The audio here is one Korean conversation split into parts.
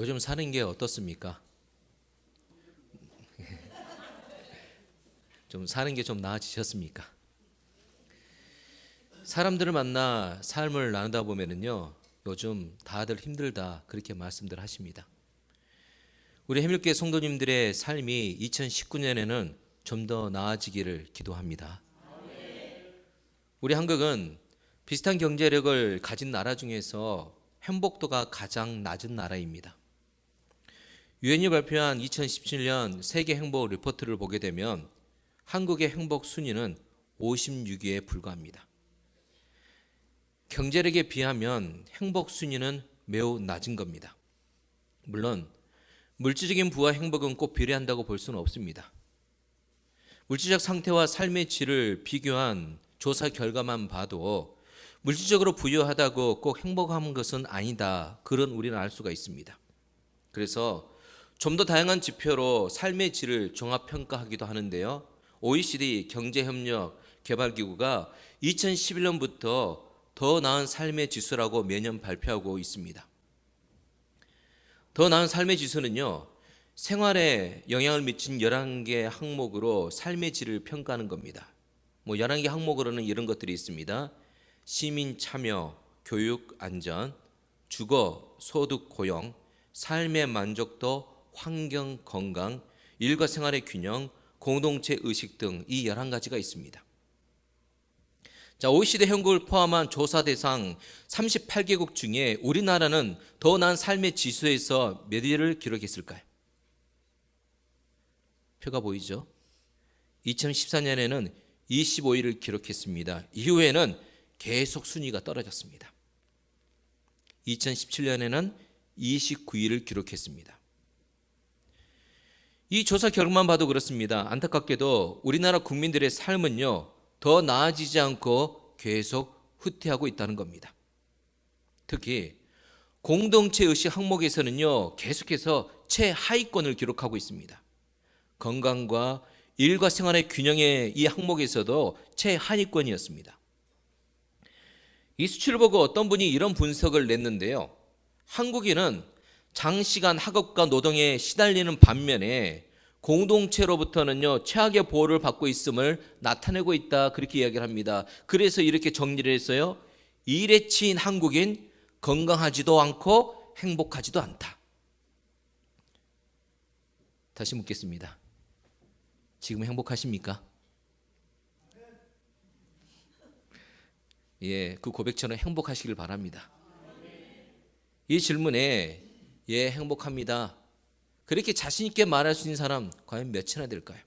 요즘 사는 게 어떻습니까? 좀 사는 게 좀 나아지셨습니까? 사람들을 만나 삶을 나누다 보면은요, 요즘 다들 힘들다 그렇게 말씀들 하십니다. 우리 해밀교회 성도님들의 삶이 2019년에는 좀 더 나아지기를 기도합니다. 우리 한국은 비슷한 경제력을 가진 나라 중에서 행복도가 가장 낮은 나라입니다. 유엔이 발표한 2017년 세계 행복 리포트를 보게 되면 한국의 행복 순위는 56위에 불과합니다. 경제력에 비하면 행복 순위는 매우 낮은 겁니다. 물론 물질적인 부와 행복은 꼭 비례한다고 볼 수는 없습니다. 물질적 상태와 삶의 질을 비교한 조사 결과만 봐도 물질적으로 부유하다고 꼭 행복한 것은 아니다. 그런 우리는 알 수가 있습니다. 그래서 좀 더 다양한 지표로 삶의 질을 종합평가하기도 하는데요. OECD 경제협력개발기구가 2011년부터 더 나은 삶의 지수라고 매년 발표하고 있습니다. 더 나은 삶의 지수는요, 생활에 영향을 미친 11개 항목으로 삶의 질을 평가하는 겁니다. 11개 항목으로는 이런 것들이 있습니다. 시민 참여, 교육 안전, 주거, 소득, 고용, 삶의 만족도, 환경, 건강, 일과 생활의 균형, 공동체 의식 등 이 11가지가 있습니다. 자, OECD 회원국을 포함한 조사 대상 38개국 중에 우리나라는 더 나은 삶의 지수에서 몇 위를 기록했을까요? 표가 보이죠? 2014년에는 25위를 기록했습니다. 이후에는 계속 순위가 떨어졌습니다. 2017년에는 29위를 기록했습니다. 이 조사 결과만 봐도 그렇습니다. 안타깝게도 우리나라 국민들의 삶은요, 더 나아지지 않고 계속 후퇴하고 있다는 겁니다. 특히 공동체 의식 항목에서는요, 계속해서 최하위권을 기록하고 있습니다. 건강과 일과 생활의 균형의 이 항목에서도 최하위권이었습니다. 이 수치를 보고 어떤 분이 이런 분석을 냈는데요. 한국인은 장시간 학업과 노동에 시달리는 반면에 공동체로부터는요, 최악의 보호를 받고 있음을 나타내고 있다. 그렇게 이야기를 합니다. 그래서 이렇게 정리를 했어요. 일에 치인 한국인, 건강하지도 않고 행복하지도 않다. 다시 묻겠습니다. 지금 행복하십니까? 예, 그 고백처럼 행복하시길 바랍니다. 이 질문에 예, 행복합니다. 그렇게 자신 있게 말할 수 있는 사람 과연 몇이나 될까요?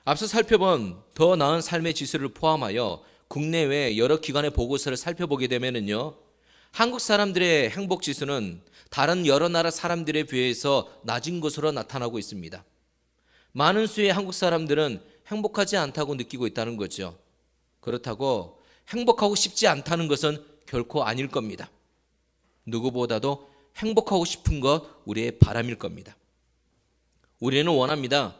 앞서 살펴본 더 나은 삶의 지수를 포함하여 국내외 여러 기관의 보고서를 살펴보게 되면요, 한국 사람들의 행복 지수는 다른 여러 나라 사람들에 비해서 낮은 것으로 나타나고 있습니다. 많은 수의 한국 사람들은 행복하지 않다고 느끼고 있다는 거죠. 그렇다고 행복하고 싶지 않다는 것은 결코 아닐 겁니다. 누구보다도 행복하고 싶은 것 우리의 바람일 겁니다. 우리는 원합니다.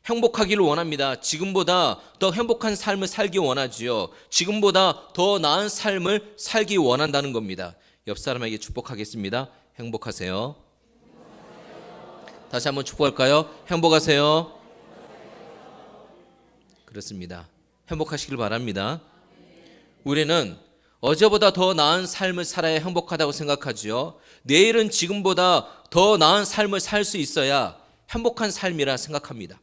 행복하기를 원합니다. 지금보다 더 행복한 삶을 살기 원하지요. 지금보다 더 나은 삶을 살기 원한다는 겁니다. 옆 사람에게 축복하겠습니다. 행복하세요. 다시 한번 축복할까요? 행복하세요. 그렇습니다. 행복하시길 바랍니다. 우리는 어제보다 더 나은 삶을 살아야 행복하다고 생각하지요. 내일은 지금보다 더 나은 삶을 살 수 있어야 행복한 삶이라 생각합니다.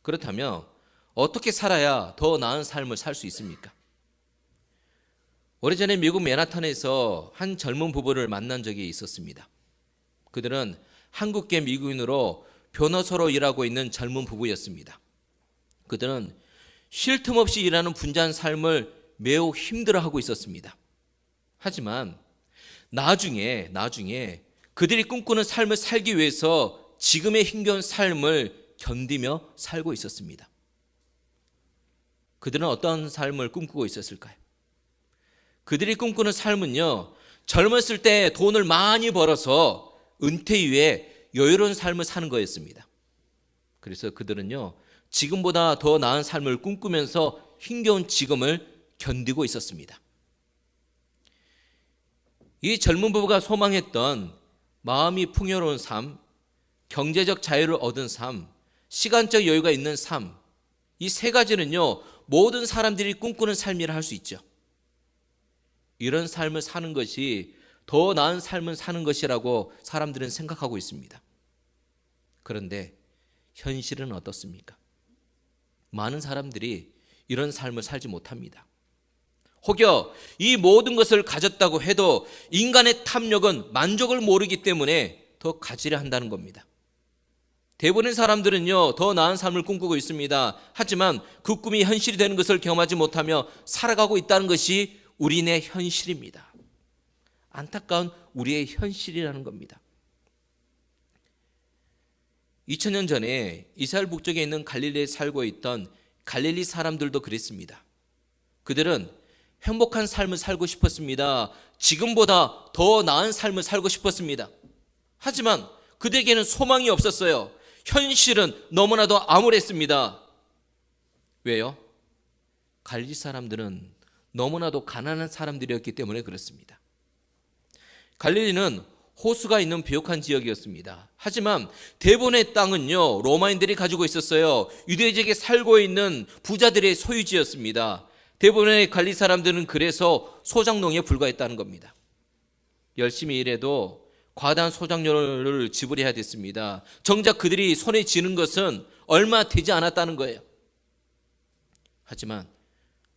그렇다면 어떻게 살아야 더 나은 삶을 살 수 있습니까? 오래전에 미국 맨하탄에서 한 젊은 부부를 만난 적이 있었습니다. 그들은 한국계 미국인으로 변호사로 일하고 있는 젊은 부부였습니다. 그들은 쉴 틈 없이 일하는 분주한 삶을 매우 힘들어하고 있었습니다. 하지만 나중에 그들이 꿈꾸는 삶을 살기 위해서 지금의 힘겨운 삶을 견디며 살고 있었습니다. 그들은 어떤 삶을 꿈꾸고 있었을까요? 그들이 꿈꾸는 삶은요, 젊었을 때 돈을 많이 벌어서 은퇴 이후에 여유로운 삶을 사는 거였습니다. 그래서 그들은요, 지금보다 더 나은 삶을 꿈꾸면서 힘겨운 지금을 견디고 있었습니다. 이 젊은 부부가 소망했던 마음이 풍요로운 삶, 경제적 자유를 얻은 삶, 시간적 여유가 있는 삶, 이 세 가지는요, 모든 사람들이 꿈꾸는 삶이라 할 수 있죠. 이런 삶을 사는 것이 더 나은 삶을 사는 것이라고 사람들은 생각하고 있습니다. 그런데 현실은 어떻습니까? 많은 사람들이 이런 삶을 살지 못합니다. 혹여 이 모든 것을 가졌다고 해도 인간의 탐욕은 만족을 모르기 때문에 더 가지려 한다는 겁니다. 대부분의 사람들은요, 더 나은 삶을 꿈꾸고 있습니다. 하지만 그 꿈이 현실이 되는 것을 경험하지 못하며 살아가고 있다는 것이 우리네 현실입니다. 안타까운 우리의 현실이라는 겁니다. 2000년 전에 이스라엘 북쪽에 있는 갈릴리에 살고 있던 갈릴리 사람들도 그랬습니다. 그들은 행복한 삶을 살고 싶었습니다. 지금보다 더 나은 삶을 살고 싶었습니다. 하지만 그들에게는 소망이 없었어요. 현실은 너무나도 암울했습니다. 왜요? 갈릴리 사람들은 너무나도 가난한 사람들이었기 때문에 그렇습니다. 갈릴리는 호수가 있는 비옥한 지역이었습니다. 하지만 대부분의 땅은요, 로마인들이 가지고 있었어요. 유대지역에 살고 있는 부자들의 소유지였습니다. 대부분의 갈릴리 사람들은 그래서 소작농에 불과했다는 겁니다. 열심히 일해도 과다한 소작료를 지불해야 됐습니다. 정작 그들이 손에 쥐는 것은 얼마 되지 않았다는 거예요. 하지만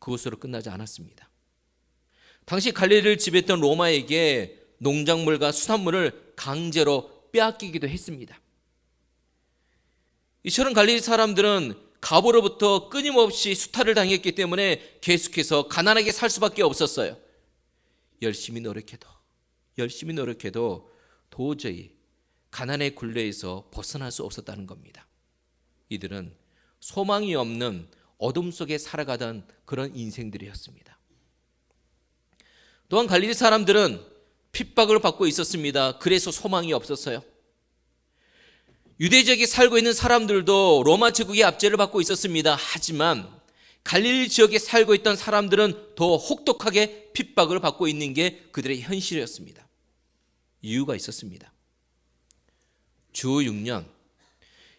그것으로 끝나지 않았습니다. 당시 갈릴리를 지배했던 로마에게 농작물과 수산물을 강제로 빼앗기기도 했습니다. 이처럼 갈릴리 사람들은 갑으로부터 끊임없이 수탈을 당했기 때문에 계속해서 가난하게 살 수밖에 없었어요. 열심히 노력해도 도저히 가난의 굴레에서 벗어날 수 없었다는 겁니다. 이들은 소망이 없는 어둠 속에 살아가던 그런 인생들이었습니다. 또한 갈릴리 사람들은 핍박을 받고 있었습니다. 그래서 소망이 없었어요. 유대 지역에 살고 있는 사람들도 로마 제국의 압제를 받고 있었습니다. 하지만 갈릴리 지역에 살고 있던 사람들은 더 혹독하게 핍박을 받고 있는 게 그들의 현실이었습니다. 이유가 있었습니다. 주 6년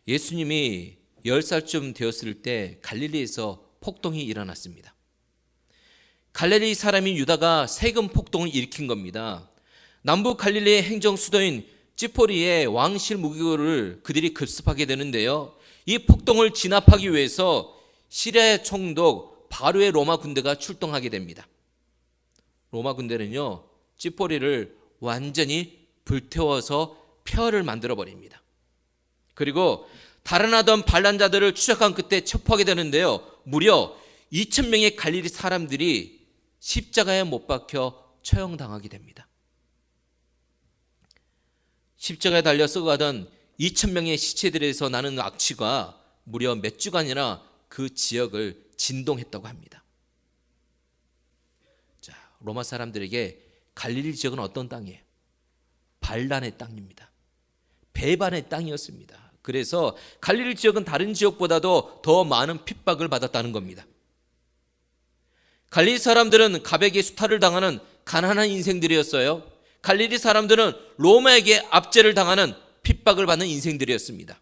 예수님이 10살쯤 되었을 때 갈릴리에서 폭동이 일어났습니다. 갈릴리 사람인 유다가 세금 폭동을 일으킨 겁니다. 남부 갈릴리의 행정 수도인 찌포리의 왕실 무기고를 그들이 급습하게 되는데요. 이 폭동을 진압하기 위해서 시리아의 총독 바로의 로마 군대가 출동하게 됩니다. 로마 군대는요, 찌포리를 완전히 불태워서 폐허를 만들어 버립니다. 그리고 달아나던 반란자들을 추적한 끝에 체포하게 되는데요. 무려 2,000명의 갈릴리 사람들이 십자가에 못 박혀 처형당하게 됩니다. 십자가에 달려 썩어가던 2,000명의 시체들에서 나는 악취가 무려 몇 주간이나 그 지역을 진동했다고 합니다. 자, 로마 사람들에게 갈릴리 지역은 어떤 땅이에요? 반란의 땅입니다. 배반의 땅이었습니다. 그래서 갈릴리 지역은 다른 지역보다도 더 많은 핍박을 받았다는 겁니다. 갈릴리 사람들은 갑에게 수탈을 당하는 가난한 인생들이었어요. 갈릴리 사람들은 로마에게 압제를 당하는 핍박을 받는 인생들이었습니다.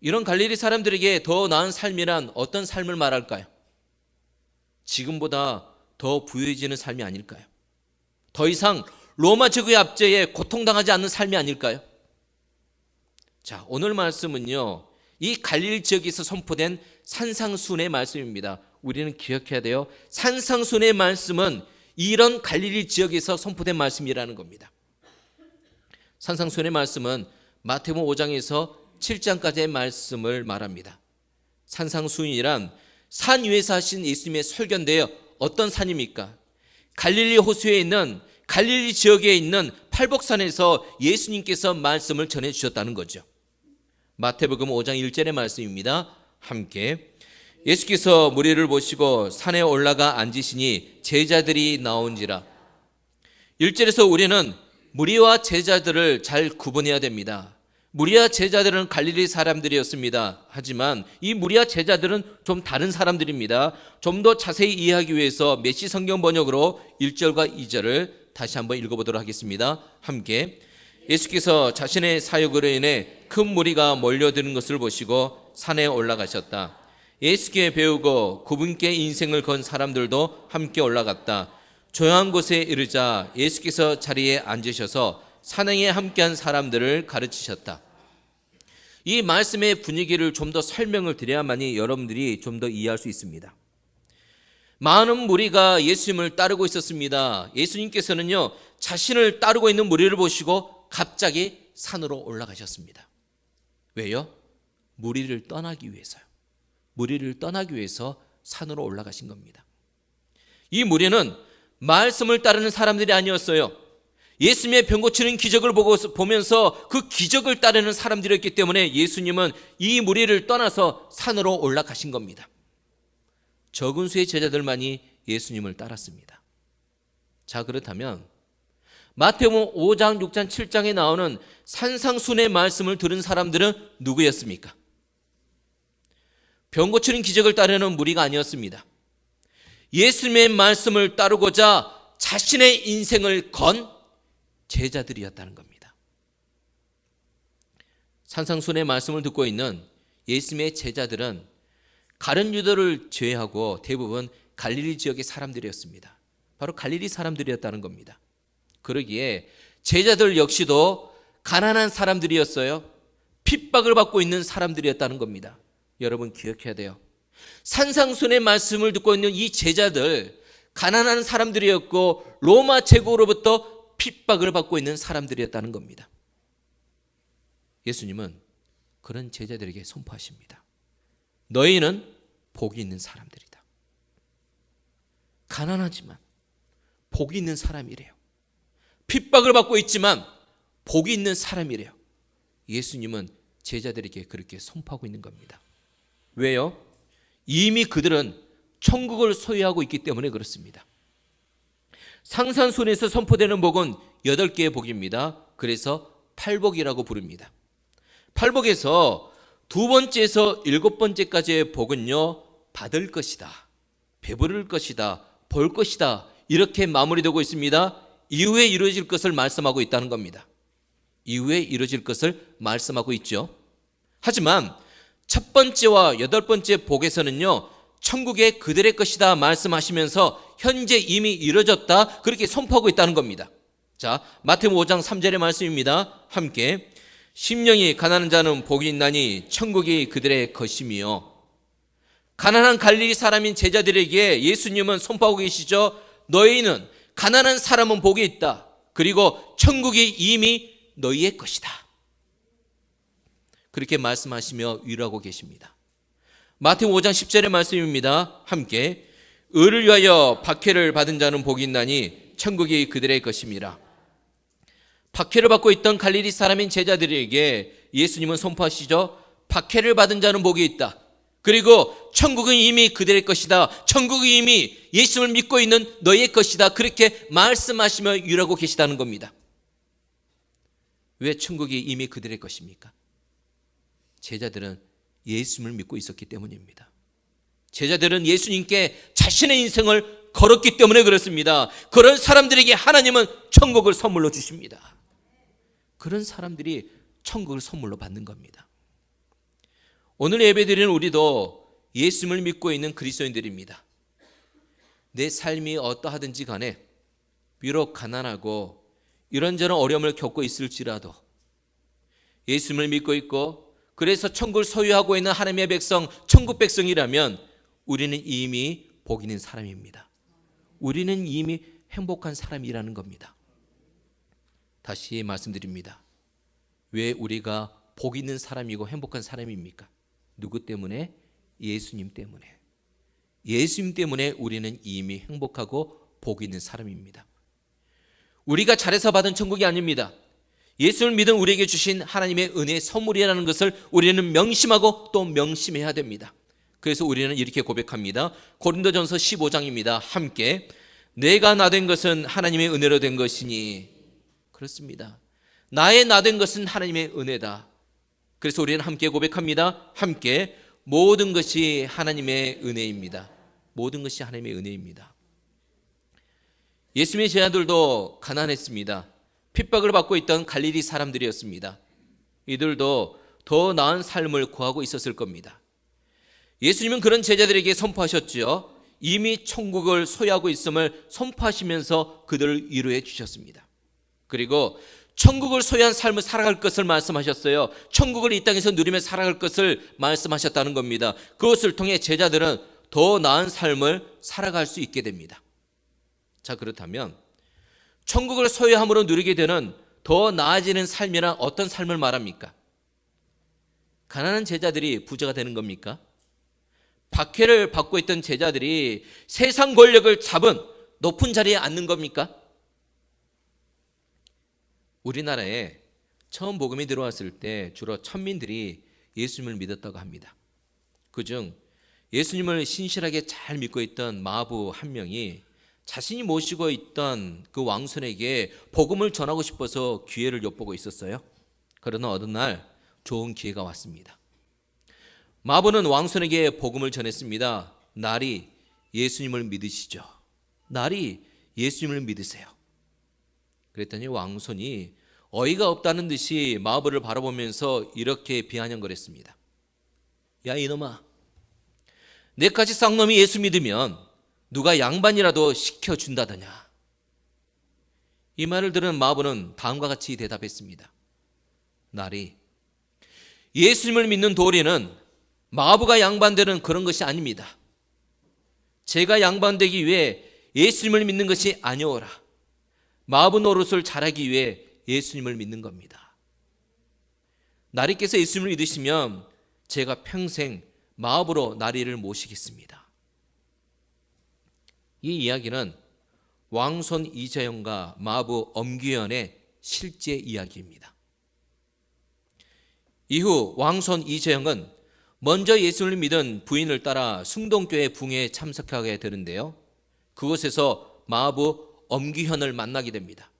이런 갈릴리 사람들에게 더 나은 삶이란 어떤 삶을 말할까요? 지금보다 더 부유해지는 삶이 아닐까요? 더 이상 로마 제국의 압제에 고통당하지 않는 삶이 아닐까요? 자, 오늘 말씀은요, 이 갈릴리 지역에서 선포된 산상수훈의 말씀입니다. 우리는 기억해야 돼요. 산상수훈의 말씀은 이런 갈릴리 지역에서 선포된 말씀이라는 겁니다. 산상수훈의 말씀은 마태복음 5장에서 7장까지의 말씀을 말합니다. 산상수훈이란 산 위에서 하신 예수님의 설교인데요. 어떤 산입니까? 갈릴리 호수에 있는 갈릴리 지역에 있는 팔복산에서 예수님께서 말씀을 전해주셨다는 거죠. 마태복음 5장 1절의 말씀입니다. 함께 예수께서 무리를 보시고 산에 올라가 앉으시니 제자들이 나온지라. 1절에서 우리는 무리와 제자들을 잘 구분해야 됩니다. 무리와 제자들은 갈릴리 사람들이었습니다. 하지만 이 무리와 제자들은 좀 다른 사람들입니다. 좀 더 자세히 이해하기 위해서 메시 성경 번역으로 1절과 2절을 다시 한번 읽어보도록 하겠습니다. 함께. 예수께서 자신의 사역으로 인해 큰 무리가 몰려드는 것을 보시고 산에 올라가셨다. 예수께 배우고 그분께 인생을 건 사람들도 함께 올라갔다. 조용한 곳에 이르자 예수께서 자리에 앉으셔서 산행에 함께한 사람들을 가르치셨다. 이 말씀의 분위기를 좀 더 설명을 드려야만이 여러분들이 좀 더 이해할 수 있습니다. 많은 무리가 예수님을 따르고 있었습니다. 예수님께서는요, 자신을 따르고 있는 무리를 보시고 갑자기 산으로 올라가셨습니다. 왜요? 무리를 떠나기 위해서요. 무리를 떠나기 위해서 산으로 올라가신 겁니다. 이 무리는 말씀을 따르는 사람들이 아니었어요. 예수님의 병 고치는 기적을 보면서 그 기적을 따르는 사람들이었기 때문에 예수님은 이 무리를 떠나서 산으로 올라가신 겁니다. 적은 수의 제자들만이 예수님을 따랐습니다. 자, 그렇다면 마태복음 5장, 6장, 7장에 나오는 산상순의 말씀을 들은 사람들은 누구였습니까? 병 고치는 기적을 따르는 무리가 아니었습니다. 예수님의 말씀을 따르고자 자신의 인생을 건 제자들이었다는 겁니다. 산상순의 말씀을 듣고 있는 예수님의 제자들은 가룟 유다를 제외하고 대부분 갈릴리 지역의 사람들이었습니다. 바로 갈릴리 사람들이었다는 겁니다. 그러기에 제자들 역시도 가난한 사람들이었어요. 핍박을 받고 있는 사람들이었다는 겁니다. 여러분 기억해야 돼요. 산상순의 말씀을 듣고 있는 이 제자들, 가난한 사람들이었고 로마 제국으로부터 핍박을 받고 있는 사람들이었다는 겁니다. 예수님은 그런 제자들에게 선포하십니다. 너희는 복이 있는 사람들이다. 가난하지만 복이 있는 사람이래요. 핍박을 받고 있지만 복이 있는 사람이래요. 예수님은 제자들에게 그렇게 선포하고 있는 겁니다. 왜요? 이미 그들은 천국을 소유하고 있기 때문에 그렇습니다. 상산순에서 선포되는 복은 8개의 복입니다. 그래서 팔복이라고 부릅니다. 팔복에서 2번째에서 7번째까지의 복은요, 받을 것이다, 배부를 것이다, 볼 것이다, 이렇게 마무리되고 있습니다. 이후에 이루어질 것을 말씀하고 있다는 겁니다. 이후에 이루어질 것을 말씀하고 있죠. 하지만 첫 번째와 8번째 복에서는요, 천국에 그들의 것이다 말씀하시면서 현재 이미 이루어졌다, 그렇게 선포하고 있다는 겁니다. 자, 마태복음 5장 3절의 말씀입니다. 함께. 심령이 가난한 자는 복이 있나니 천국이 그들의 것이며. 가난한 갈릴리 사람인 제자들에게 예수님은 선포하고 계시죠. 너희는, 가난한 사람은 복이 있다. 그리고 천국이 이미 너희의 것이다. 그렇게 말씀하시며 위로하고 계십니다. 마태복음 5장 10절의 말씀입니다. 함께. 의를 위하여 박해를 받은 자는 복이 있나니 천국이 그들의 것임이라. 박해를 받고 있던 갈릴리 사람인 제자들에게 예수님은 선포하시죠. 박해를 받은 자는 복이 있다. 그리고 천국은 이미 그들의 것이다. 천국은 이미 예수님을 믿고 있는 너희의 것이다. 그렇게 말씀하시며 위로하고 계시다는 겁니다. 왜 천국이 이미 그들의 것입니까? 제자들은 예수님을 믿고 있었기 때문입니다. 제자들은 예수님께 자신의 인생을 걸었기 때문에 그렇습니다. 그런 사람들에게 하나님은 천국을 선물로 주십니다. 그런 사람들이 천국을 선물로 받는 겁니다. 오늘 예배드리는 우리도 예수님을 믿고 있는 그리스도인들입니다. 내 삶이 어떠하든지 간에 비록 가난하고 이런저런 어려움을 겪고 있을지라도 예수님을 믿고 있고 그래서 천국을 소유하고 있는 하나님의 백성, 천국 백성이라면 우리는 이미 복 있는 사람입니다. 우리는 이미 행복한 사람이라는 겁니다. 다시 말씀드립니다. 왜 우리가 복 있는 사람이고 행복한 사람입니까? 누구 때문에? 예수님 때문에. 예수님 때문에 우리는 이미 행복하고 복 있는 사람입니다. 우리가 잘해서 받은 천국이 아닙니다. 예수를 믿은 우리에게 주신 하나님의 은혜의 선물이라는 것을 우리는 명심하고 또 명심해야 됩니다. 그래서 우리는 이렇게 고백합니다. 고린도전서 15장입니다. 함께. 내가 나 된 것은 하나님의 은혜로 된 것이니. 그렇습니다. 나의 나 된 것은 하나님의 은혜다. 그래서 우리는 함께 고백합니다. 함께. 모든 것이 하나님의 은혜입니다. 모든 것이 하나님의 은혜입니다. 예수님의 제자들도 가난했습니다. 핍박을 받고 있던 갈릴리 사람들이었습니다. 이들도 더 나은 삶을 구하고 있었을 겁니다. 예수님은 그런 제자들에게 선포하셨죠. 이미 천국을 소유하고 있음을 선포하시면서 그들을 위로해 주셨습니다. 그리고 천국을 소유한 삶을 살아갈 것을 말씀하셨어요. 천국을 이 땅에서 누리며 살아갈 것을 말씀하셨다는 겁니다. 그것을 통해 제자들은 더 나은 삶을 살아갈 수 있게 됩니다. 자, 그렇다면 천국을 소유함으로 누리게 되는 더 나아지는 삶이란 어떤 삶을 말합니까? 가난한 제자들이 부자가 되는 겁니까? 박해를 받고 있던 제자들이 세상 권력을 잡은 높은 자리에 앉는 겁니까? 우리나라에 처음 복음이 들어왔을 때 주로 천민들이 예수님을 믿었다고 합니다. 그중 예수님을 신실하게 잘 믿고 있던 마부 한 명이 자신이 모시고 있던 그 왕손에게 복음을 전하고 싶어서 기회를 엿보고 있었어요. 그러나 어느 날 좋은 기회가 왔습니다. 마부는 왕손에게 복음을 전했습니다. 날이 예수님을 믿으시죠. 날이 예수님을 믿으세요. 그랬더니 왕손이 어이가 없다는 듯이 마부를 바라보면서 이렇게 비아냥거렸습니다. 야, 이놈아, 내같이 쌍놈이 예수 믿으면 누가 양반이라도 시켜준다더냐. 이 말을 들은 마부는 다음과 같이 대답했습니다. 날이 예수님을 믿는 도리는 마부가 양반되는 그런 것이 아닙니다. 제가 양반되기 위해 예수님을 믿는 것이 아니오라. 마부 노릇을 잘하기 위해 예수님을 믿는 겁니다. 나리께서 예수님을 믿으시면 제가 평생 마부로 나리를 모시겠습니다. 이 이야기는 왕손 이재영과 마부 엄규현의 실제 이야기입니다. 이후 왕손 이재영은 먼저 예수를 믿은 부인을 따라 숭동교회 붕회에 참석하게 되는데요. 그곳에서 마부 엄규현을 만나게 됩니다.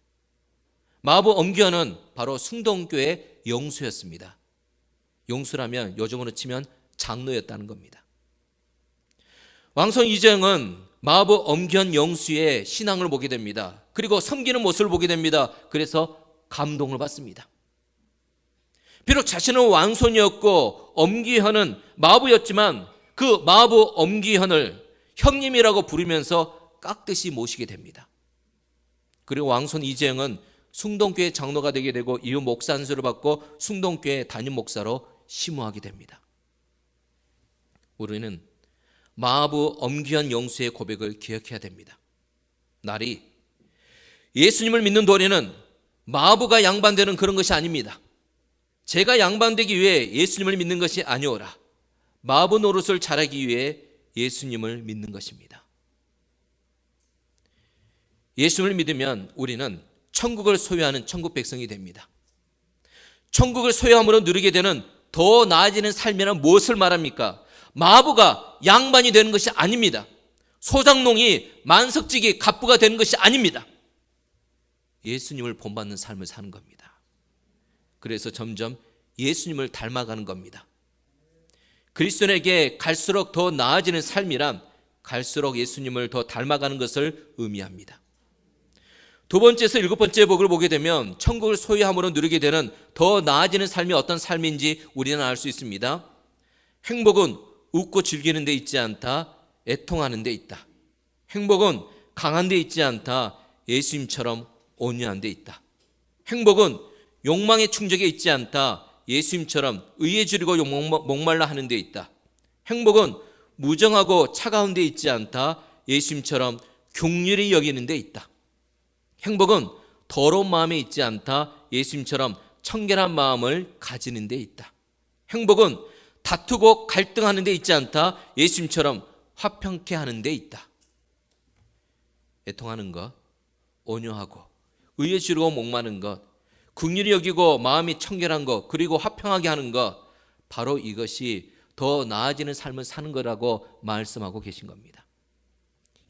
마부 엄규현은 바로 숭동교회 영수였습니다. 영수라면 요즘으로 치면 장로였다는 겁니다. 왕손 이재영은 마부 엄규현 영수의 신앙을 보게 됩니다. 그리고 섬기는 모습을 보게 됩니다. 그래서 감동을 받습니다. 비록 자신은 왕손이었고 엄규현은 마부였지만 그 마부 엄규현을 형님이라고 부르면서 깍듯이 모시게 됩니다. 그리고 왕손 이재영은 숭동교회 장로가 되게 되고 이후 목사 안수를 받고 숭동교회 담임 목사로 심우하게 됩니다. 우리는 마부 엄규현 영수의 고백을 기억해야 됩니다. 날이 예수님을 믿는 도리는 마부가 양반되는 그런 것이 아닙니다. 제가 양반되기 위해 예수님을 믿는 것이 아니오라. 마부 노릇을 잘하기 위해 예수님을 믿는 것입니다. 예수님을 믿으면 우리는 천국을 소유하는 천국 백성이 됩니다. 천국을 소유함으로 누리게 되는 더 나아지는 삶이란 무엇을 말합니까? 마부가 양반이 되는 것이 아닙니다. 소장농이 만석직이 갑부가 되는 것이 아닙니다. 예수님을 본받는 삶을 사는 겁니다. 그래서 점점 예수님을 닮아가는 겁니다. 그리스도인에게 갈수록 더 나아지는 삶이란 갈수록 예수님을 더 닮아가는 것을 의미합니다. 두 번째에서 일곱 번째 복을 보게 되면 천국을 소유함으로 누리게 되는 더 나아지는 삶이 어떤 삶인지 우리는 알 수 있습니다. 행복은 웃고 즐기는 데 있지 않다, 애통하는 데 있다. 행복은 강한 데 있지 않다, 예수님처럼 온유한 데 있다. 행복은 욕망의 충족에 있지 않다, 예수님처럼 의에 주리고 목말라 하는 데 있다. 행복은 무정하고 차가운 데 있지 않다, 예수님처럼 긍휼히 여기는 데 있다. 행복은 더러운 마음에 있지 않다, 예수님처럼 청결한 마음을 가지는 데 있다. 행복은 다투고 갈등하는 데 있지 않다, 예수님처럼 화평케 하는 데 있다. 애통하는 것, 온유하고 의에 주르고 목마른 것, 긍휼히 여기고 마음이 청결한 것, 그리고 화평하게 하는 것, 바로 이것이 더 나아지는 삶을 사는 거라고 말씀하고 계신 겁니다.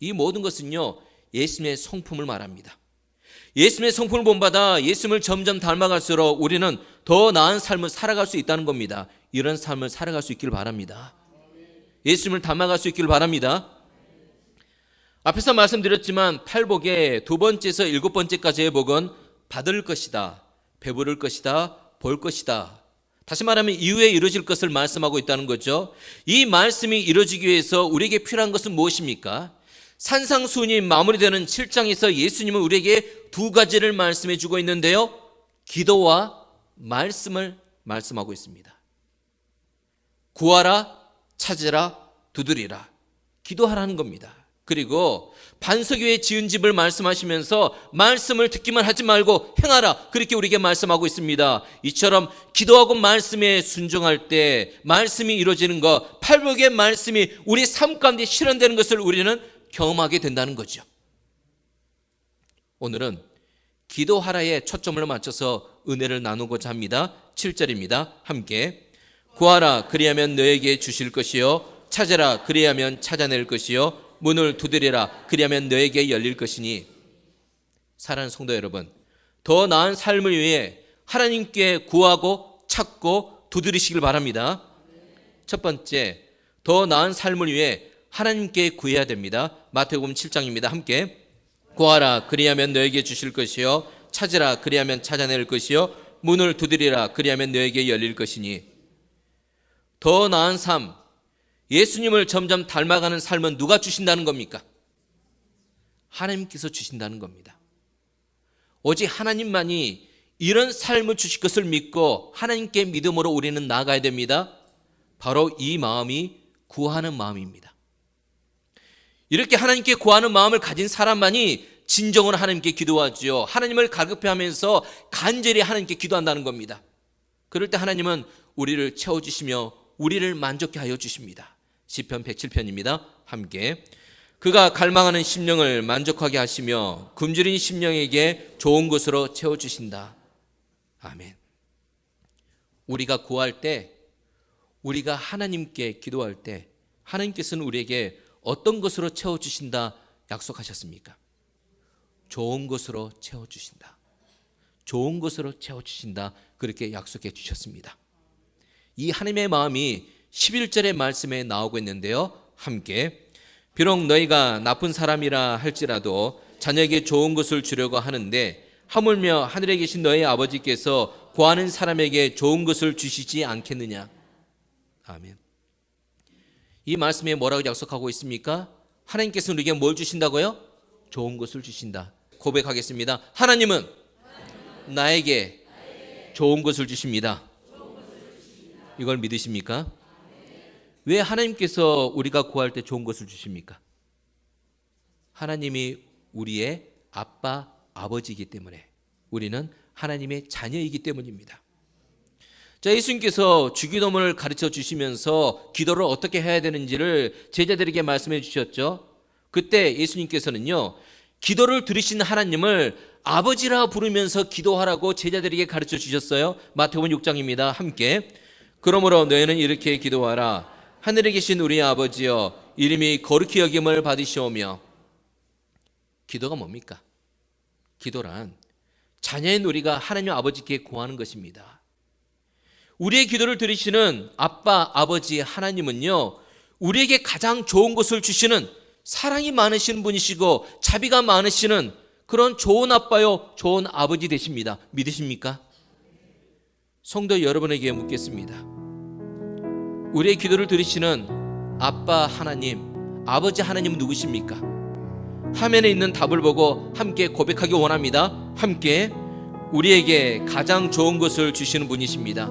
이 모든 것은요, 예수님의 성품을 말합니다. 예수님의 성품을 본받아 예수님을 점점 닮아갈수록 우리는 더 나은 삶을 살아갈 수 있다는 겁니다. 이런 삶을 살아갈 수 있기를 바랍니다. 예수님을 닮아갈 수 있기를 바랍니다. 앞에서 말씀드렸지만 팔복의 두 번째에서 일곱 번째까지의 복은 받을 것이다, 배부를 것이다, 볼 것이다. 다시 말하면 이후에 이루어질 것을 말씀하고 있다는 거죠. 이 말씀이 이루어지기 위해서 우리에게 필요한 것은 무엇입니까? 산상수훈이 마무리되는 7장에서 예수님은 우리에게 두 가지를 말씀해 주고 있는데요, 기도와 말씀을 말씀하고 있습니다. 구하라, 찾으라, 두드리라. 기도하라는 겁니다. 그리고 반석 위에 지은 집을 말씀하시면서 말씀을 듣기만 하지 말고 행하라, 그렇게 우리에게 말씀하고 있습니다. 이처럼 기도하고 말씀에 순종할 때 말씀이 이루어지는 것, 팔복의 말씀이 우리 삶 가운데 실현되는 것을 우리는 경험하게 된다는 거죠. 오늘은 기도하라에 초점을 맞춰서 은혜를 나누고자 합니다. 7절입니다. 함께 구하라 그리하면 너에게 주실 것이요 찾으라 그리하면 찾아낼 것이요 문을 두드리라 그리하면 너에게 열릴 것이니. 사랑하는 성도 여러분, 더 나은 삶을 위해 하나님께 구하고 찾고 두드리시길 바랍니다. 첫 번째, 더 나은 삶을 위해 하나님께 구해야 됩니다. 마태복음 7장입니다. 함께 구하라 그리하면 너에게 주실 것이요 찾으라 그리하면 찾아낼 것이요 문을 두드리라 그리하면 너에게 열릴 것이니. 더 나은 삶, 예수님을 점점 닮아가는 삶은 누가 주신다는 겁니까? 하나님께서 주신다는 겁니다. 오직 하나님만이 이런 삶을 주실 것을 믿고 하나님께 믿음으로 우리는 나아가야 됩니다. 바로 이 마음이 구하는 마음입니다. 이렇게 하나님께 구하는 마음을 가진 사람만이 진정으로 하나님께 기도하지요. 하나님을 갈급해하면서 간절히 하나님께 기도한다는 겁니다. 그럴 때 하나님은 우리를 채워주시며 우리를 만족케 하여 주십니다. 시편 107편입니다. 함께 그가 갈망하는 심령을 만족하게 하시며 굶주린 심령에게 좋은 것으로 채워주신다. 아멘. 우리가 구할 때, 우리가 하나님께 기도할 때 하나님께서는 우리에게 어떤 것으로 채워주신다 약속하셨습니까? 좋은 것으로 채워주신다. 좋은 것으로 채워주신다. 그렇게 약속해 주셨습니다. 이 하나님의 마음이 11절의 말씀에 나오고 있는데요, 함께 비록 너희가 나쁜 사람이라 할지라도 자녀에게 좋은 것을 주려고 하는데 하물며 하늘에 계신 너희 아버지께서 구하는 사람에게 좋은 것을 주시지 않겠느냐. 아멘. 이 말씀에 뭐라고 약속하고 있습니까? 하나님께서 우리에게 뭘 주신다고요? 좋은 것을 주신다. 고백하겠습니다. 하나님은 나에게 좋은 것을 주십니다. 이걸 믿으십니까? 왜 하나님께서 우리가 구할 때 좋은 것을 주십니까? 하나님이 우리의 아빠, 아버지이기 때문에, 우리는 하나님의 자녀이기 때문입니다. 자, 예수님께서 주기도문을 가르쳐 주시면서 기도를 어떻게 해야 되는지를 제자들에게 말씀해 주셨죠. 그때 예수님께서는요, 기도를 들으신 하나님을 아버지라 부르면서 기도하라고 제자들에게 가르쳐 주셨어요. 마태복음 6장입니다. 함께 그러므로 너희는 이렇게 기도하라. 하늘에 계신 우리 아버지여, 이름이 거룩히 여김을 받으시오며. 기도가 뭡니까? 기도란 자녀인 우리가 하나님 아버지께 구하는 것입니다. 우리의 기도를 들으시는 아빠, 아버지 하나님은요, 우리에게 가장 좋은 것을 주시는 사랑이 많으신 분이시고 자비가 많으시는 그런 좋은 아빠요, 좋은 아버지 되십니다. 믿으십니까? 성도 여러분에게 묻겠습니다. 우리의 기도를 들으시는 아빠 하나님, 아버지 하나님은 누구십니까? 화면에 있는 답을 보고 함께 고백하기 원합니다. 함께 우리에게 가장 좋은 것을 주시는 분이십니다.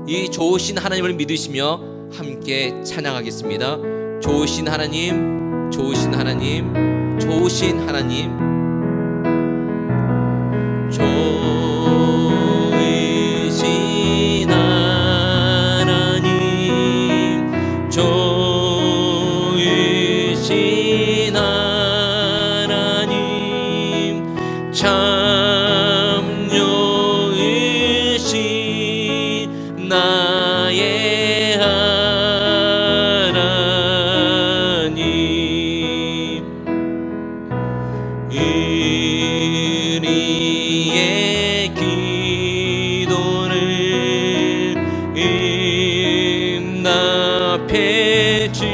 이 좋으신 하나님을 믿으시며 함께 찬양하겠습니다. 좋으신 하나님, 좋으신 하나님, 좋으신 하나님, 좋으신 하나님, 좋으신 하나님, 참 좋으신 나의 하나님, 우리의 기도를 응답해 주시는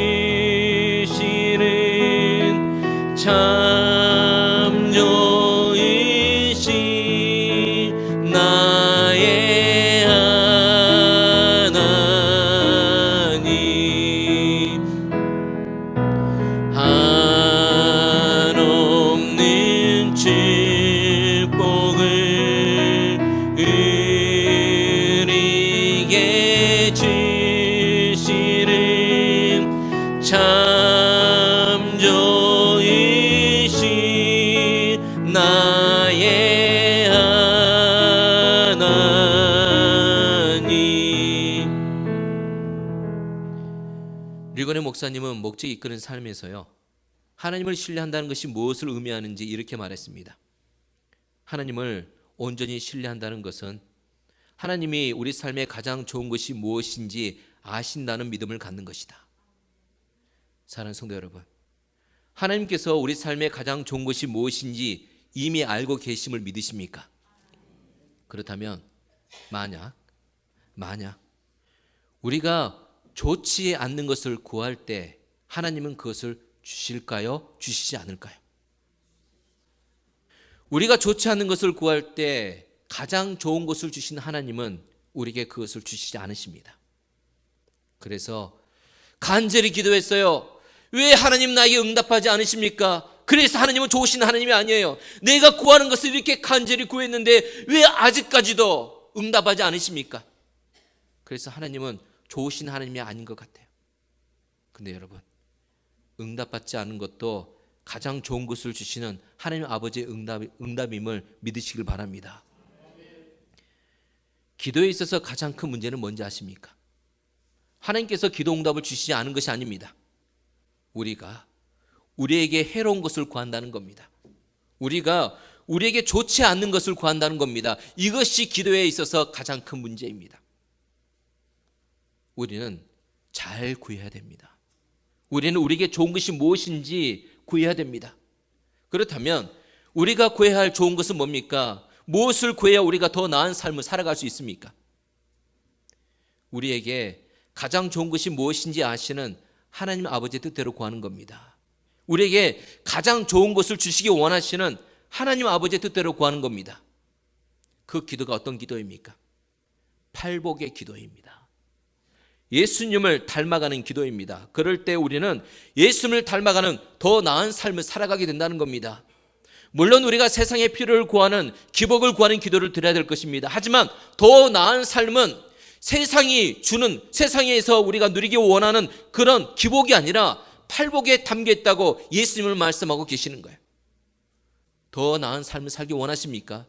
이건희 목사님은 목적이 이끄는 삶에서요, 하나님을 신뢰한다는 것이 무엇을 의미하는지 이렇게 말했습니다. 하나님을 온전히 신뢰한다는 것은 하나님이 우리 삶에 가장 좋은 것이 무엇인지 아신다는 믿음을 갖는 것이다. 사랑하는 성도 여러분, 하나님께서 우리 삶에 가장 좋은 것이 무엇인지 이미 알고 계심을 믿으십니까? 그렇다면 만약 우리가 좋지 않는 것을 구할 때 하나님은 그것을 주실까요? 주시지 않을까요? 우리가 좋지 않는 것을 구할 때 가장 좋은 것을 주신 하나님은 우리에게 그것을 주시지 않으십니다. 그래서 간절히 기도했어요. 왜 하나님 나에게 응답하지 않으십니까? 그래서 하나님은 좋으신 하나님이 아니에요. 내가 구하는 것을 이렇게 간절히 구했는데 왜 아직까지도 응답하지 않으십니까? 그래서 하나님은 좋으신 하나님이 아닌 것 같아요. 근데 여러분, 응답받지 않은 것도 가장 좋은 것을 주시는 하나님 아버지의 응답임을 믿으시길 바랍니다. 기도에 있어서 가장 큰 문제는 뭔지 아십니까? 하나님께서 기도 응답을 주시지 않은 것이 아닙니다. 우리가 우리에게 해로운 것을 구한다는 겁니다. 우리가 우리에게 좋지 않는 것을 구한다는 겁니다. 이것이 기도에 있어서 가장 큰 문제입니다. 우리는 잘 구해야 됩니다. 우리는 우리에게 좋은 것이 무엇인지 구해야 됩니다. 그렇다면 우리가 구해야 할 좋은 것은 뭡니까? 무엇을 구해야 우리가 더 나은 삶을 살아갈 수 있습니까? 우리에게 가장 좋은 것이 무엇인지 아시는 하나님 아버지의 뜻대로 구하는 겁니다. 우리에게 가장 좋은 것을 주시기 원하시는 하나님 아버지의 뜻대로 구하는 겁니다. 그 기도가 어떤 기도입니까? 팔복의 기도입니다. 예수님을 닮아가는 기도입니다. 그럴 때 우리는 예수님을 닮아가는 더 나은 삶을 살아가게 된다는 겁니다. 물론 우리가 세상의 필요를 구하는, 기복을 구하는 기도를 드려야 될 것입니다. 하지만 더 나은 삶은 세상이 주는, 세상에서 우리가 누리기 원하는 그런 기복이 아니라 팔복에 담겨 있다고 예수님을 말씀하고 계시는 거예요. 더 나은 삶을 살기 원하십니까?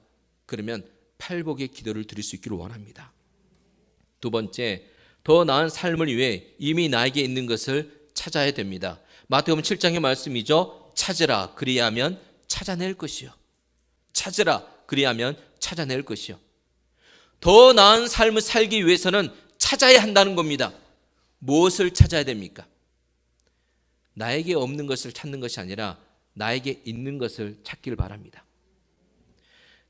그러면 팔복의 기도를 드릴 수 있기를 원합니다. 두 번째, 더 나은 삶을 위해 이미 나에게 있는 것을 찾아야 됩니다. 마태복음 7장의 말씀이죠. 찾으라 그리하면 찾아낼 것이요. 찾으라 그리하면 찾아낼 것이요. 더 나은 삶을 살기 위해서는 찾아야 한다는 겁니다. 무엇을 찾아야 됩니까? 나에게 없는 것을 찾는 것이 아니라 나에게 있는 것을 찾기를 바랍니다.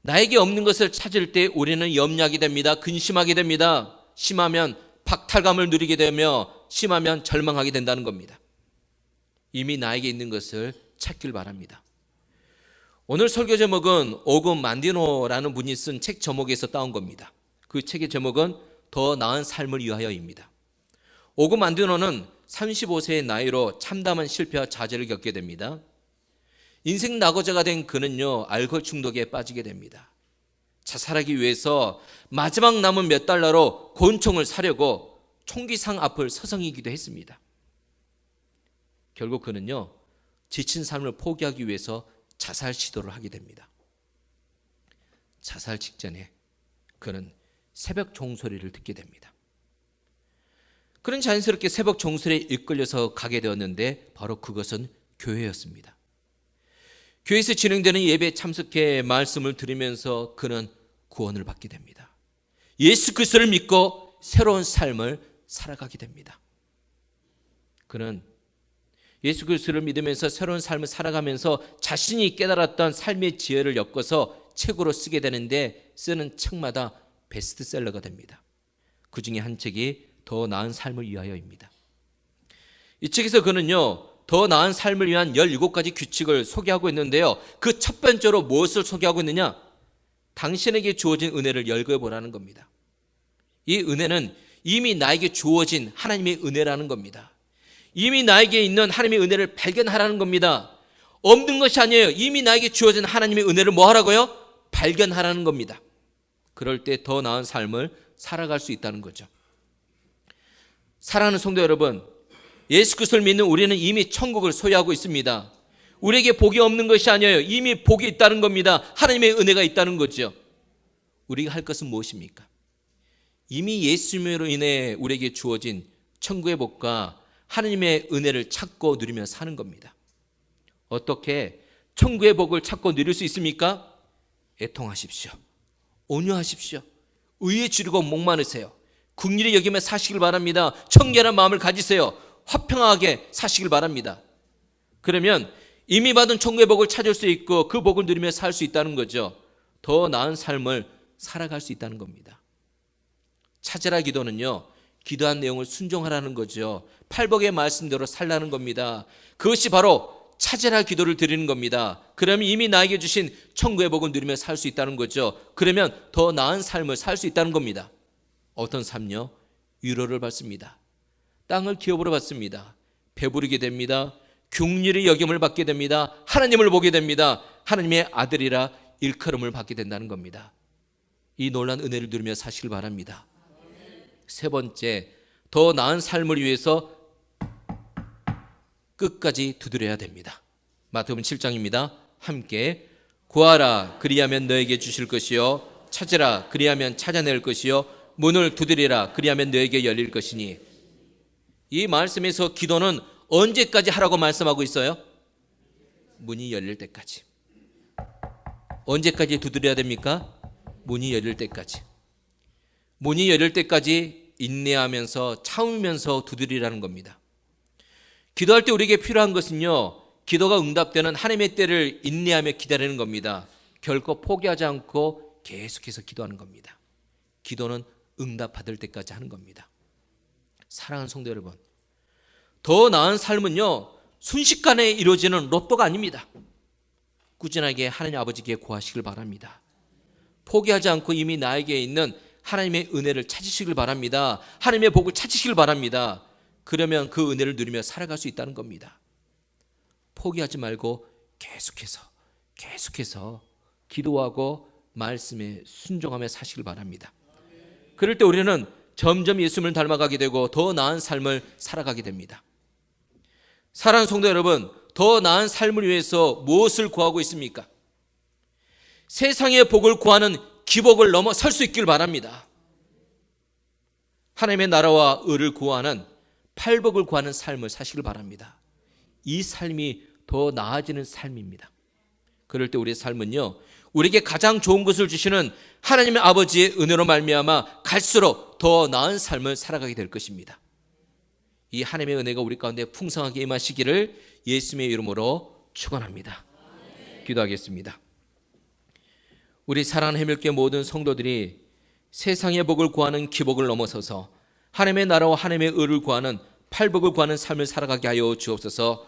나에게 없는 것을 찾을 때 우리는 염려하게 됩니다. 근심하게 됩니다. 심하면 박탈감을 누리게 되며 심하면 절망하게 된다는 겁니다. 이미 나에게 있는 것을 찾길 바랍니다. 오늘 설교 제목은 오금 만디노라는 분이 쓴 책 제목에서 따온 겁니다. 그 책의 제목은 더 나은 삶을 위하여입니다. 오금 만디노는 35세의 나이로 참담한 실패와 좌절을 겪게 됩니다. 인생 낙오자가 된 그는요, 알코올 중독에 빠지게 됩니다. 자살하기 위해서 마지막 남은 몇 달러로 권총을 사려고 총기상 앞을 서성이기도 했습니다. 결국 그는요, 지친 삶을 포기하기 위해서 자살 시도를 하게 됩니다. 자살 직전에 그는 새벽 종소리를 듣게 됩니다. 그는 자연스럽게 새벽 종소리에 이끌려서 가게 되었는데 바로 그것은 교회였습니다. 교회에서 진행되는 예배에 참석해 말씀을 들으면서 그는 구원을 받게 됩니다. 예수 그리스도를 믿고 새로운 삶을 살아가게 됩니다. 그는 예수 그리스도를 믿으면서 새로운 삶을 살아가면서 자신이 깨달았던 삶의 지혜를 엮어서 책으로 쓰게 되는데 쓰는 책마다 베스트셀러가 됩니다. 그 중에 한 책이 더 나은 삶을 위하여입니다. 이 책에서 그는요, 더 나은 삶을 위한 17가지 규칙을 소개하고 있는데요, 그 첫 번째로 무엇을 소개하고 있느냐? 당신에게 주어진 은혜를 열거해보라는 겁니다. 이 은혜는 이미 나에게 주어진 하나님의 은혜라는 겁니다. 이미 나에게 있는 하나님의 은혜를 발견하라는 겁니다. 없는 것이 아니에요. 이미 나에게 주어진 하나님의 은혜를 뭐 하라고요? 발견하라는 겁니다. 그럴 때 더 나은 삶을 살아갈 수 있다는 거죠. 사랑하는 성도 여러분, 예수 그리스도를 믿는 우리는 이미 천국을 소유하고 있습니다. 우리에게 복이 없는 것이 아니에요. 이미 복이 있다는 겁니다. 하나님의 은혜가 있다는 거죠. 우리가 할 것은 무엇입니까? 이미 예수님으로 인해 우리에게 주어진 천국의 복과 하나님의 은혜를 찾고 누리며 사는 겁니다. 어떻게 천국의 복을 찾고 누릴 수 있습니까? 애통하십시오. 온유하십시오. 의에 지르고 목마르세요. 긍휼히 여기며 사시길 바랍니다. 청결한 마음을 가지세요. 화평하게 사시길 바랍니다. 그러면 이미 받은 천국의 복을 찾을 수 있고 그 복을 누리며 살 수 있다는 거죠. 더 나은 삶을 살아갈 수 있다는 겁니다. 찾으라 기도는요, 기도한 내용을 순종하라는 거죠. 팔복의 말씀대로 살라는 겁니다. 그것이 바로 찾으라 기도를 드리는 겁니다. 그러면 이미 나에게 주신 천국의 복을 누리며 살 수 있다는 거죠. 그러면 더 나은 삶을 살 수 있다는 겁니다. 어떤 삶요? 위로를 받습니다. 땅을 기업으로 받습니다. 배부르게 됩니다. 긍휼히 여김을 받게 됩니다. 하나님을 보게 됩니다. 하나님의 아들이라 일컬음을 받게 된다는 겁니다. 이 놀라운 은혜를 누리며 사시길 바랍니다. 세 번째, 더 나은 삶을 위해서 끝까지 두드려야 됩니다. 마태복음 7장입니다. 함께 구하라 그리하면 너에게 주실 것이요 찾으라 그리하면 찾아낼 것이요 문을 두드리라 그리하면 너에게 열릴 것이니. 이 말씀에서 기도는 언제까지 하라고 말씀하고 있어요? 문이 열릴 때까지. 언제까지 두드려야 됩니까? 문이 열릴 때까지. 문이 열릴 때까지 인내하면서 참으면서 두드리라는 겁니다. 기도할 때 우리에게 필요한 것은요, 기도가 응답되는 하나님의 때를 인내하며 기다리는 겁니다. 결코 포기하지 않고 계속해서 기도하는 겁니다. 기도는 응답받을 때까지 하는 겁니다. 사랑하는 성도 여러분, 더 나은 삶은요, 순식간에 이루어지는 로또가 아닙니다. 꾸준하게 하나님 아버지께 구하시길 바랍니다. 포기하지 않고 이미 나에게 있는 하나님의 은혜를 찾으시길 바랍니다. 하나님의 복을 찾으시길 바랍니다. 그러면 그 은혜를 누리며 살아갈 수 있다는 겁니다. 포기하지 말고 계속해서 기도하고 말씀에 순종하며 사시길 바랍니다. 그럴 때 우리는 점점 예수님을 닮아가게 되고 더 나은 삶을 살아가게 됩니다. 사랑하는 성도 여러분, 더 나은 삶을 위해서 무엇을 구하고 있습니까? 세상의 복을 구하는 기복을 넘어설 수 있길 바랍니다. 하나님의 나라와 의를 구하는 팔복을 구하는 삶을 사시길 바랍니다. 이 삶이 더 나아지는 삶입니다. 그럴 때 우리의 삶은요, 우리에게 가장 좋은 것을 주시는 하나님의 아버지의 은혜로 말미암아 갈수록 더 나은 삶을 살아가게 될 것입니다. 이 하나님의 은혜가 우리 가운데 풍성하게 임하시기를 예수님의 이름으로 축원합니다. 기도하겠습니다. 우리 사랑하는 해밀교회 모든 성도들이 세상의 복을 구하는 기복을 넘어서서 하나님의 나라와 하나님의 의를 구하는 팔복을 구하는 삶을 살아가게 하여 주옵소서.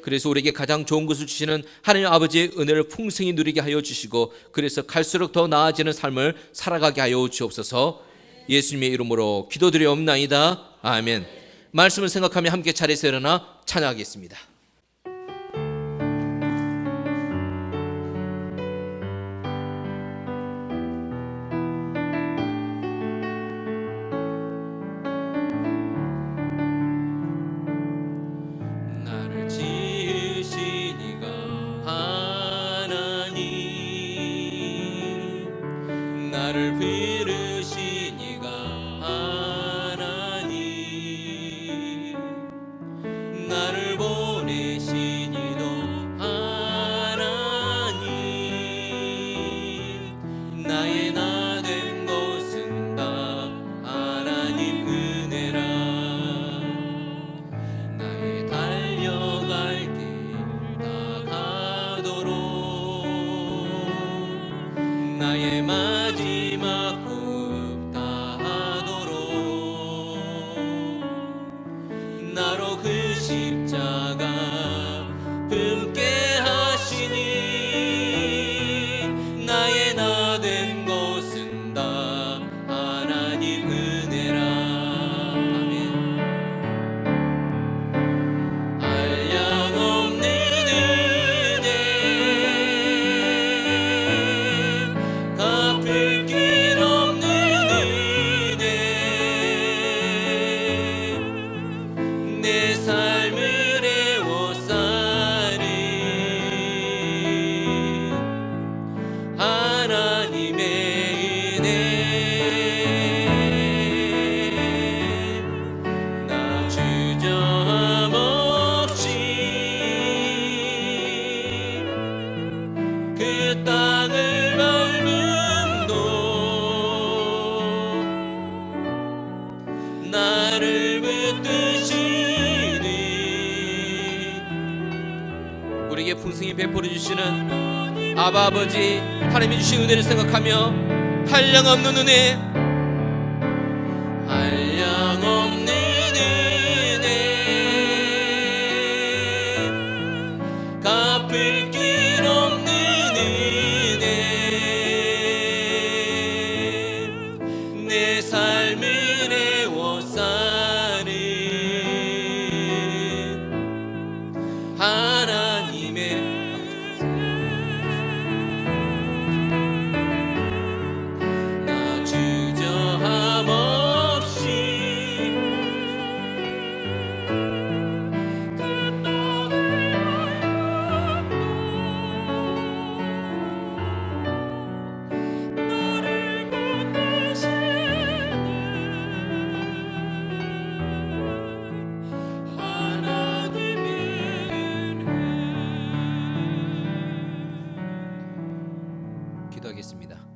그래서 우리에게 가장 좋은 것을 주시는 하나님 아버지의 은혜를 풍성히 누리게 하여 주시고, 그래서 갈수록 더 나아지는 삶을 살아가게 하여 주옵소서. 예수님의 이름으로 기도드리옵나이다. 아멘. 말씀을 생각하며 함께 자리에서 일어나 찬양하겠습니다. 나를 부르신 이가 하나님, 나를 보내신 이도 하나님, 나의 나 된 것은 다 하나님 은혜라. 나의 달려갈 길 다 가도록 나의 마지막 호흡 다하도록 나로 그 십자가 품게 하시니, 나의 나 된 것은 다 하나님 은혜라. 아멘. 한량없는 은혜, 갚을 길 없는 은혜, 내 삶을 나를 붙드시니 우리에게 풍성히 베풀어 주시는 아바 아버지 하나님이 주신 은혜를 생각하며 한량없는 은혜, 한량없는 은혜 갚을 길 없는 은혜 내 삶을 애워싸는 하나님의 나 주저함 없이 그 땅을 나를 붙드시는 하나님의 은혜. 기도하겠습니다.